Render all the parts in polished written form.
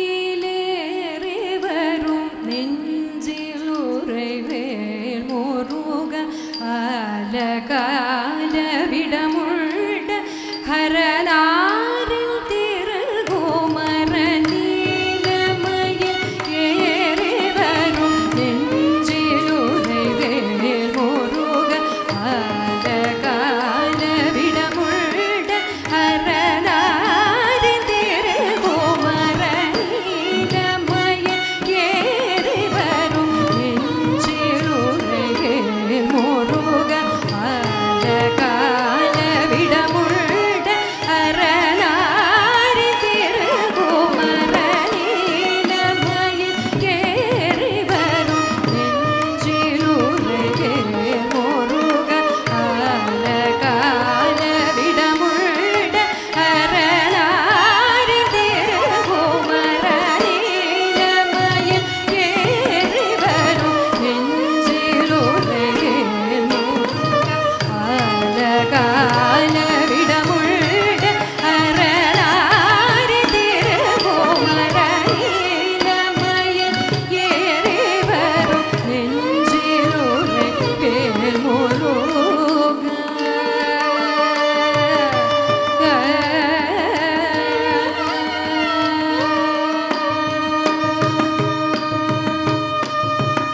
நீலமயிலேறி வரும் நெஞ்சில் உறைவேல் முருக ஆலகால விடமுள்ள ஹரநாரில் திருகோமர நீலமயில் ஏறி வரும் நெஞ்சில் உறைவேல் முருக ஆலகால விடமுள்ள ஹரநாரில் திருகோமர நீலமயில் ஏறி வரும் நெஞ்சில் உறைவேல் முருக ஆலகால விடமுள்ள ஹரநாரி திருகோமர நீலமயில் ஏறி வரும் நெஞ்சில் உறைவேல் முருக ஆலகால விடமுள்ள ஹரநாரி திருகோமர நீலமயில் ஏறி வரும் நெஞ்சில் உறைவேல் முருக ஆலகால விடமுள்ள ஹரநாரி திருகோமர நீலமயில் ஏறி வரும் நெஞ்சில் உறைவேல்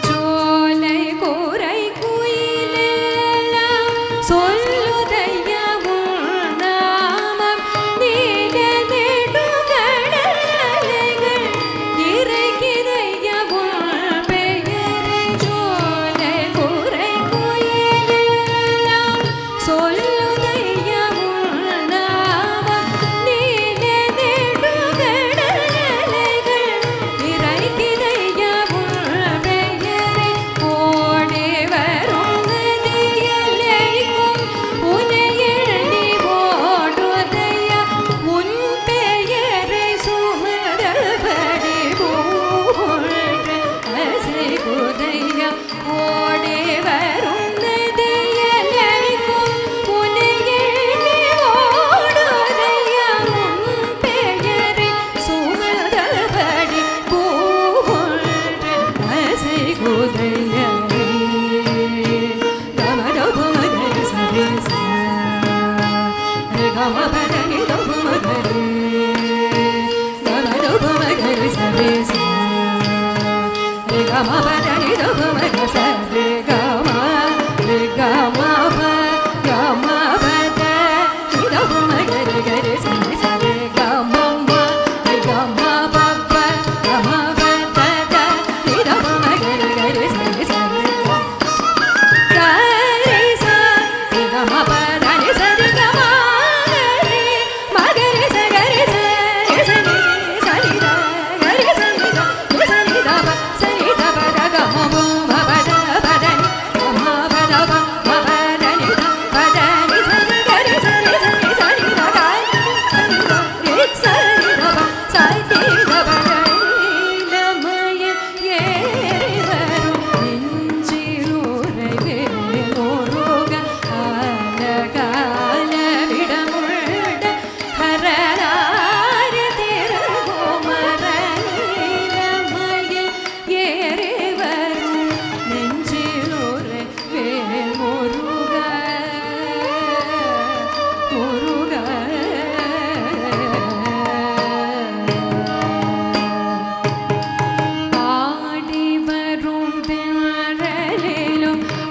சோலை கூரை குயிலெல்லாம் சொல்லுதையா உன் நாமம் நீல நெடுங்கடலைகள் இறைகிறையா உன் பெயரை சோலை கூரை குயிலெல்லாம் சொல்லுதையா உன் நாமம் நீல நெடுங்கடலைகள் இறைகிறையா உன் பெயரை ஓடி வரும் நதியலைக்கும் உனையெண்ணி ஓடுதையா உன் பெயரை சுமதபடி போன்ற அசைகுதையா ஓடி வரும் நதியலைக்கும் உனையெண்ணி ஓடுதையா உன் பெயரை சுமதபடி போன்ற அசைகுதையா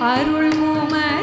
அருள் முமரனிருக்கின்ற